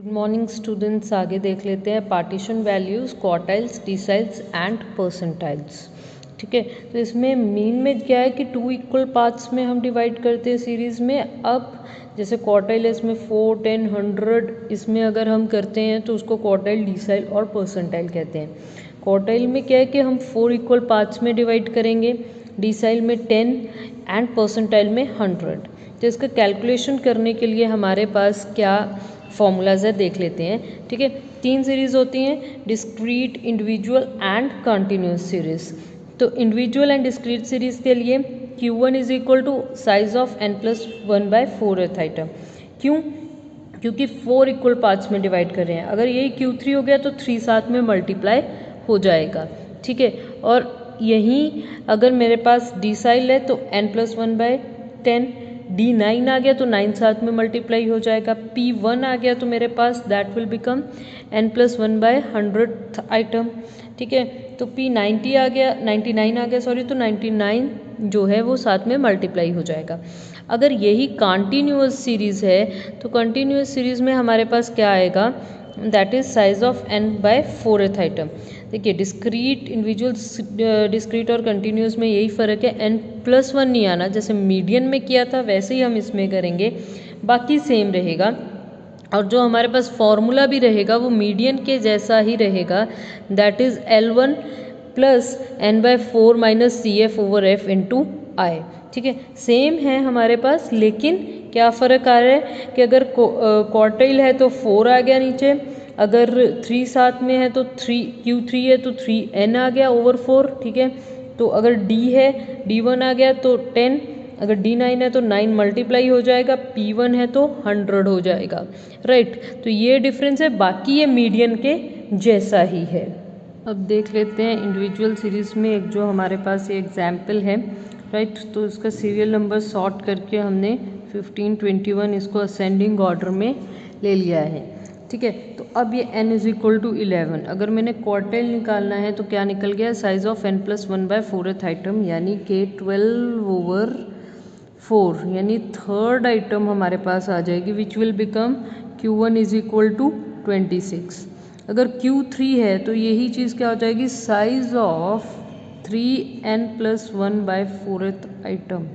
Good morning students, आगे देख लेते हैं partition values, quartiles, deciles and percentiles. ठीक है, तो इसमें मीन में क्या है कि 2 इक्वल पार्ट्स में हम डिवाइड करते हैं सीरीज़ में। अब जैसे क्वार्टाइल है इसमें 4, 10, 100, इसमें अगर हम करते हैं तो उसको क्वार्टाइल, डिसाइल और परसेंटाइल कहते हैं। क्वार्टाइल में क्या है कि हम 4 इक्वल पार्ट्स में डिवाइड करेंगे, डिसाइल में 10 एंड परसेंटाइल में 100। तो इसका कैलकुलेशन करने के लिए हमारे पास क्या फॉर्मूलाज है देख लेते हैं। ठीक है, 3 सीरीज होती हैं, discrete, individual and continuous series. तो इंडिविजुअल एंड डिस्क्रीट सीरीज के लिए Q1 is equal to size of n+1/4th item. क्यों? क्योंकि 4 इक्वल पार्ट्स में डिवाइड कर रहे हैं। अगर यही Q3 हो गया तो 3 साथ में मल्टीप्लाई हो जाएगा। ठीक है, और यहीं अगर मेरे पास डिसाइल है तो n+1/10, D9 आ गया तो 9 साथ में मल्टीप्लाई हो जाएगा। P1 आ गया तो मेरे पास that will become n+1/100th item. ठीक है, तो P90 आ गया, 99 आ गया सॉरी, तो 99 जो है वो साथ में मल्टीप्लाई हो जाएगा। अगर यही कंटिन्यूअस सीरीज़ है तो कंटिन्यूअस सीरीज़ में हमारे पास क्या आएगा, that is size of n/4th item. देखिए, डिस्क्रीट, इंडिविजुअल, डिस्क्रीट और कंटिन्यूस में यही फ़र्क है, n+1 नहीं आना। जैसे मीडियन में किया था वैसे ही हम इसमें करेंगे, बाकी सेम रहेगा। और जो हमारे पास फॉर्मूला भी रहेगा वो मीडियन के जैसा ही रहेगा, that is L1 plus n/4 minus CF/F into I. ठीक है, सेम है हमारे पास, लेकिन क्या फ़र्क आ रहा है कि अगर क्वार्टाइल है तो 4 आ गया नीचे, अगर 3 साथ में है तो Q3 है तो 3n आ गया ओवर 4। ठीक है, तो अगर D है, D1 आ गया तो 10, अगर D9 है तो 9 मल्टीप्लाई हो जाएगा, P1 है तो 100 हो जाएगा। राइट, तो ये डिफरेंस है, बाकी ये मीडियन के जैसा ही है। अब देख लेते हैं इंडिविजुअल सीरीज़ में एक जो हमारे पास ये एग्जाम्पल है। राइट, तो इसका सीरियल नंबर सॉर्ट करके हमने 15, 21 इसको असेंडिंग ऑर्डर में ले लिया है। ठीक है, तो अब ये n इज इक्वल टू 11। अगर मैंने क्वार्टाइल निकालना है तो क्या निकल गया, साइज ऑफ n+1/4th आइटम, यानी कि 12/4, यानी थर्ड आइटम हमारे पास आ जाएगी, which will become Q1 is equal to 26। अगर Q3 है तो यही चीज़ क्या हो जाएगी, साइज ऑफ 3n+1/4th आइटम,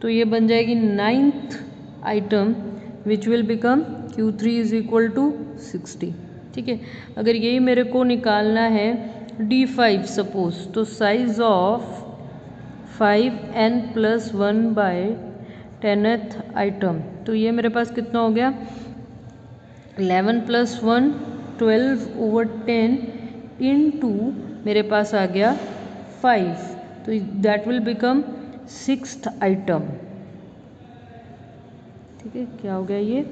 तो ये बन जाएगी 9th item, which will become Q3 is equal to 60। ठीक है, अगर यही मेरे को निकालना है D5 सपोज, तो साइज ऑफ 5n+1/10th आइटम, तो ये मेरे पास कितना हो गया, 11 + 1 12/10 इंटू मेरे पास आ गया 5, तो that will become 6th item. ठीक है, क्या हो गया ये,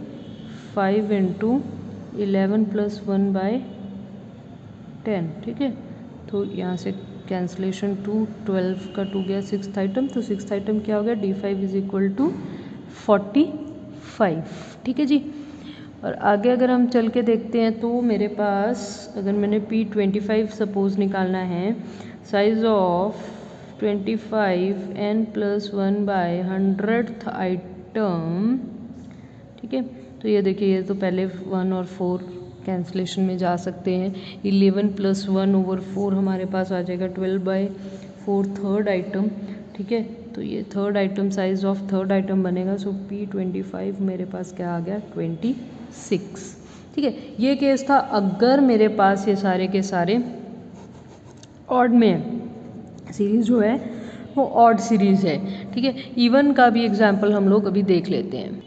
5 इंटू 11 + 1/10। ठीक है, तो यहाँ से कैंसलेशन 2, 12 का 2 गया, 6th आइटम, तो 6th आइटम क्या हो गया, D5 इज इक्वल टू 45। ठीक है जी, और आगे अगर हम चल के देखते हैं तो मेरे पास अगर मैंने P25 सपोज निकालना है, साइज ऑफ 25 n+1/100th आइटम। ठीक है, तो ये देखिए, ये तो पहले 1 और 4 कैंसलेशन में जा सकते हैं, 11 + 1/4 हमारे पास आ जाएगा 12/4 थर्ड आइटम। ठीक है, तो ये third item, size of third item बनेगा, सो P25 मेरे पास क्या आ गया, 26। ठीक है, ये केस था अगर मेरे पास ये सारे के सारे ऑड में सीरीज़ जो है वो ऑड सीरीज़ है। ठीक है, इवन का भी एग्जाम्पल हम लोग अभी देख लेते हैं।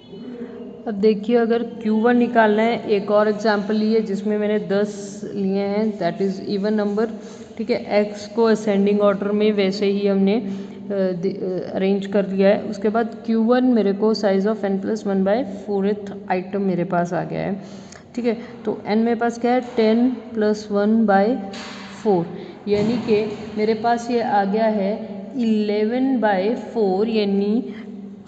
अब देखिए, अगर Q1 निकालना है, एक और एग्जाम्पल लिए जिसमें मैंने 10 लिए हैं, दैट इज़ इवन नंबर। ठीक है, X को असेंडिंग ऑर्डर में वैसे ही हमने अरेंज कर लिया है। उसके बाद Q1 मेरे को साइज ऑफ n+1/4th आइटम मेरे पास आ गया है। ठीक है, तो n मेरे पास क्या है, 10 + 1/4, यानी कि मेरे पास ये आ गया है 11/4, यानी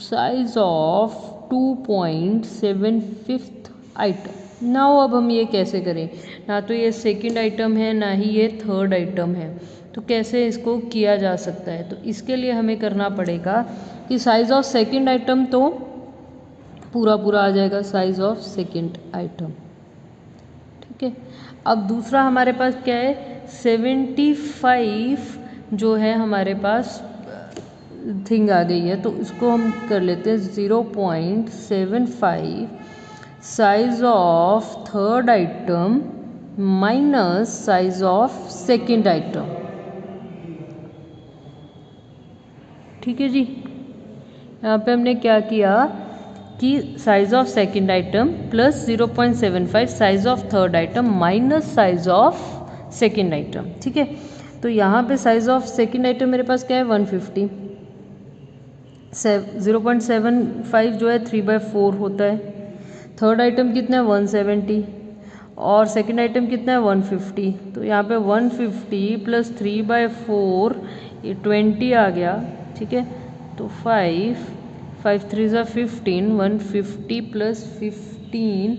size of 2.75th item. Now अब हम ये कैसे करें, ना तो ये सेकंड आइटम है ना ही ये थर्ड आइटम है, तो कैसे इसको किया जा सकता है, तो इसके लिए हमें करना पड़ेगा कि साइज ऑफ सेकंड आइटम तो पूरा पूरा आ जाएगा साइज ऑफ सेकेंड आइटम। ठीक है, अब दूसरा हमारे पास क्या है, 75 जो है हमारे पास थिंग आ गई है, तो इसको हम कर लेते हैं 0.75 size of third item minus size of second item. ठीक है जी, यहाँ पे हमने क्या किया कि size of second item plus 0.75 size of third item minus size of second item. ठीक है, तो यहाँ पे साइज ऑफ सेकेंड आइटम मेरे पास क्या है 150, 0.75 जो है 3/4 होता है, थर्ड आइटम कितना है 170 और सेकेंड आइटम कितना है 150, तो यहाँ पे 150 प्लस 3/4 ये 20 आ गया। ठीक है, तो 5 3 ज़ा 15, 150 प्लस 15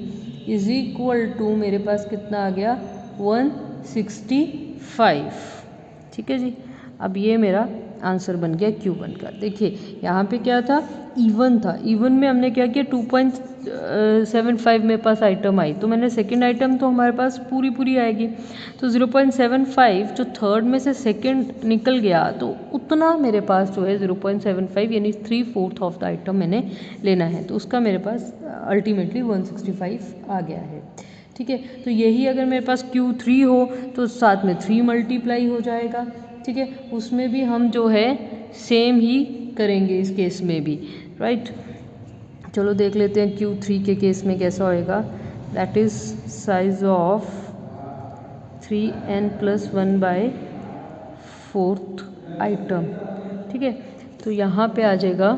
इज इक्वल टू मेरे पास कितना आ गया 165। ठीक है जी, अब ये मेरा आंसर बन गया Q1 का। देखिए यहाँ पे क्या था, इवन था, इवन में हमने क्या किया 2.75 मेरे पास आइटम आई, तो मैंने सेकंड आइटम तो हमारे पास पूरी पूरी आएगी, तो 0.75 जो थर्ड में से सेकंड निकल गया तो उतना मेरे पास जो है 0.75 यानी 3/4 ऑफ द आइटम मैंने लेना है, तो उसका मेरे पास अल्टीमेटली 165 आ गया है। ठीक है, तो यही अगर मेरे पास Q3 हो तो साथ में 3 मल्टीप्लाई हो जाएगा। ठीक है, उसमें भी हम जो है सेम ही करेंगे इस केस में भी, राइट। चलो देख लेते हैं Q3 के केस में कैसा होएगा, that is size of 3n+1/4 item. ठीक है, तो यहाँ पे आ जाएगा,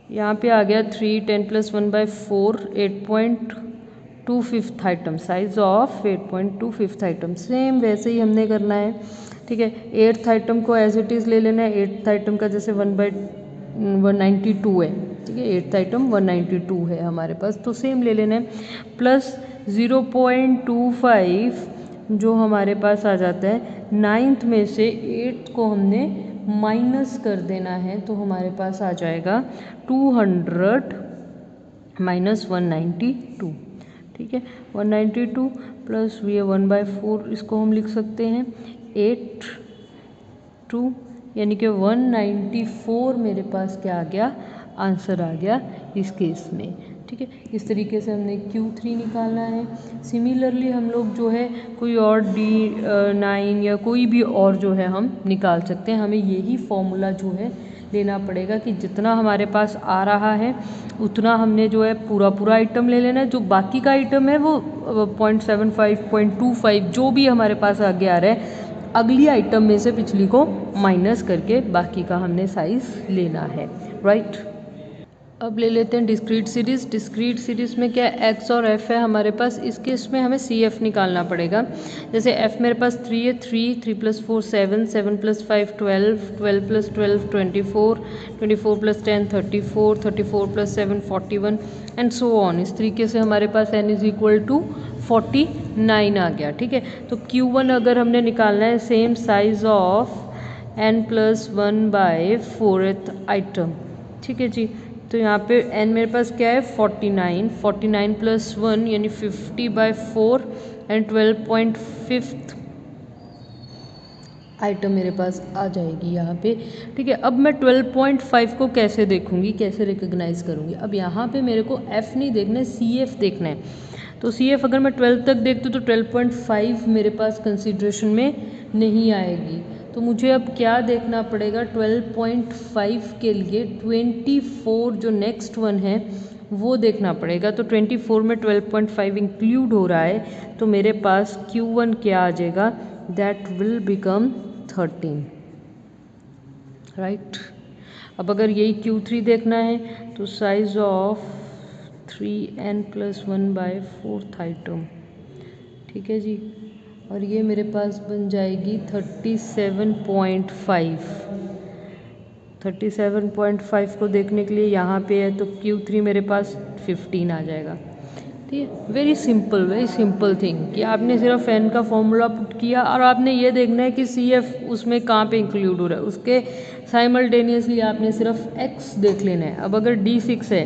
यहाँ पे आ गया 3 10+1/4 8.25 item, size of 8.25 item. Same वैसे ही हमने करना है। ठीक है, 8th आइटम को एज इट इज़ ले लेना है, 8th आइटम का जैसे 1/192 है। ठीक है, 8th आइटम 192 है हमारे पास, तो सेम ले लेना है, प्लस 0.25 जो हमारे पास आ जाता है 9th में से 8th को हमने माइनस कर देना है, तो हमारे पास आ जाएगा 200 माइनस 192। ठीक है, 192 प्लस ये 1/4 इसको हम लिख सकते हैं 8 यानी कि 194 मेरे पास क्या आ गया, आंसर आ गया इस केस में। ठीक है, इस तरीके से हमने Q3 निकालना है। सिमिलरली हम लोग जो है कोई और D9 या कोई भी और जो है हम निकाल सकते हैं। हमें यही फॉर्मूला जो है लेना पड़ेगा कि जितना हमारे पास आ रहा है उतना हमने जो है पूरा पूरा आइटम ले लेना है, जो बाकी का आइटम है वो 0.75 0.25 जो भी हमारे पास आगे आ रहा है अगली आइटम में से पिछली को माइनस करके बाकी का हमने साइज लेना है, राइट। अब ले लेते हैं डिस्क्रीट सीरीज़। डिस्क्रीट सीरीज़ में क्या x और f है हमारे पास, इसके इसमें हमें CF निकालना पड़ेगा। जैसे f मेरे पास 3 है, 3 + 4 7, 7 + 5 12, 12 + 12 24, 24 + 10 34, 34 + 7 41 एंड सो ऑन। इस तरीके से हमारे पास n = 49 आ गया। ठीक है, तो Q1 अगर हमने निकालना है same size of n+1/4th item. ठीक है जी, तो यहाँ पे n मेरे पास क्या है 49, 49 + 1 यानी 50/4 एंड 12.5 आइटम मेरे पास आ जाएगी यहाँ पे। ठीक है, अब मैं 12.5 को कैसे देखूँगी, कैसे रिकग्नाइज करूँगी। अब यहाँ पे मेरे को f नहीं देखना है, CF देखना है। तो CF अगर मैं 12 तक देखती हूँ तो 12.5 मेरे पास कंसिड्रेशन में नहीं आएगी, तो मुझे अब क्या देखना पड़ेगा 12.5 के लिए 24 जो नेक्स्ट वन है वो देखना पड़ेगा। तो 24 में 12.5 इंक्लूड हो रहा है, तो मेरे पास Q1 क्या आ जाएगा, दैट विल बिकम 13, राइट। अब अगर यही Q3 देखना है तो साइज ऑफ 3n+1/4 आइटम। ठीक है जी, और ये मेरे पास बन जाएगी 37.5। 37.5 को देखने के लिए यहाँ पे है तो Q3 मेरे पास 15 आ जाएगा। ठीक है, वेरी सिंपल थिंग कि आपने सिर्फ n का फॉर्मूला पुट किया और आपने ये देखना है कि CF उसमें कहाँ पे इंक्लूड हो रहा है, उसके साइमल्टेनियसली आपने सिर्फ x देख लेना है। अब अगर D6 है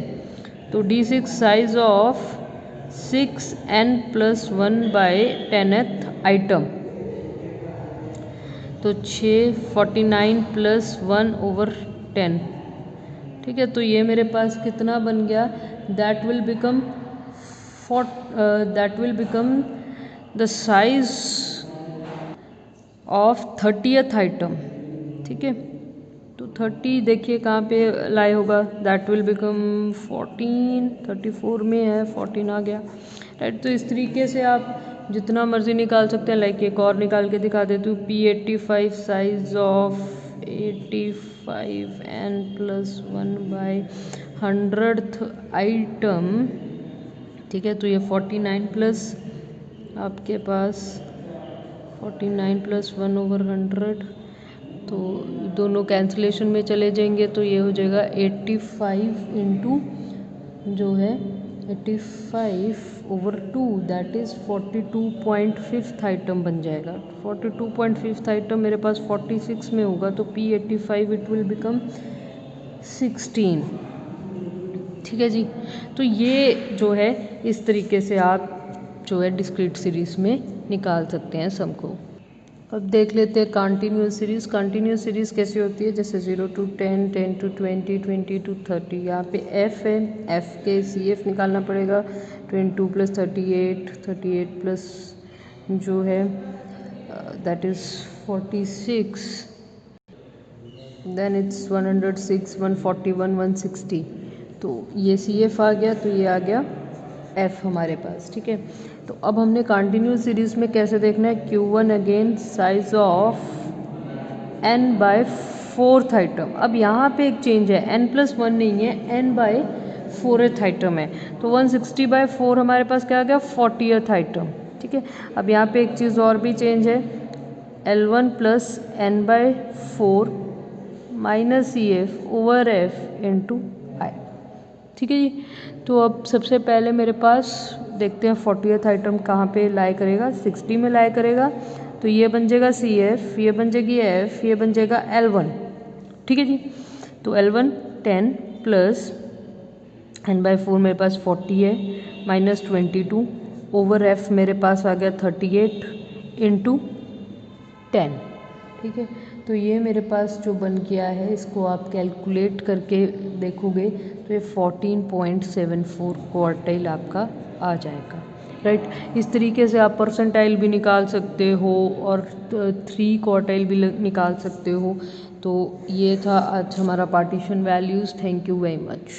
तो D6 size of 6n+1/10th item, तो 649+1/10। ठीक है, तो ये मेरे पास कितना बन गया, that will become the size of 30th item. ठीक है, तो 30 देखिए कहाँ पे लाई होगा, दैट विल बिकम 14, 34 में है, 14 आ गया, राइट। तो इस तरीके से आप जितना मर्जी निकाल सकते हैं। लाइक एक और निकाल के दिखा देती हूँ, P85 size of 85n+1/100th item. ठीक है, तो ये 49 प्लस आपके पास 49 + 1/100, तो दोनों कैंसिलेशन में चले जाएंगे, तो ये हो जाएगा 85 इंटू जो है 85/2, दैट इज़ 42.5 आइटम बन जाएगा। 42.5 आइटम मेरे पास 46 में होगा, तो P85 इट विल बिकम 16। ठीक है जी, तो ये जो है इस तरीके से आप जो है डिस्क्रीट सीरीज़ में निकाल सकते हैं सम को। अब देख लेते हैं कंटिन्यूस सीरीज़। कंटिन्यूस सीरीज़ कैसी होती है, जैसे 0 to 10, 10 to 20, 20 to 30। यहाँ पे f है, f के CF निकालना पड़ेगा। 22 + 38, 38 प्लस जो है दैट इज़ 46, देन इट्स 106, 141, 160। तो ये CF आ गया, तो ये आ गया F हमारे पास। ठीक है, तो अब हमने कंटिन्यूस सीरीज़ में कैसे देखना है, Q1 again size of n/4th item. अब यहाँ पे एक चेंज है, n+1 नहीं है, n/4th आइटम है, तो 160/4 हमारे पास क्या आ गया, 40th आइटम। ठीक है, अब यहाँ पे एक चीज़ और भी चेंज है, L1 + n/4 - CF/F into I। ठीक है जी, तो अब सबसे पहले मेरे पास देखते हैं 40th आइटम कहाँ पे लाई करेगा, 60 में लाई करेगा, तो ये बन जाएगा CF, ये बन जाएगी F, ये बन जाएगा L1। ठीक है जी, तो L1 10 प्लस n/4 मेरे पास 40 है, -22/F मेरे पास आ गया 38 इंटू 10। ठीक है, तो ये मेरे पास जो बन गया है, इसको आप कैलकुलेट करके देखोगे तो ये 14.74 क्वार्टाइल आपका आ जाएगा, राइट। इस तरीके से आप परसेंटाइल भी निकाल सकते हो और 3 क्वार्टाइल भी निकाल सकते हो। तो ये था आज हमारा partition values. Thank you very much.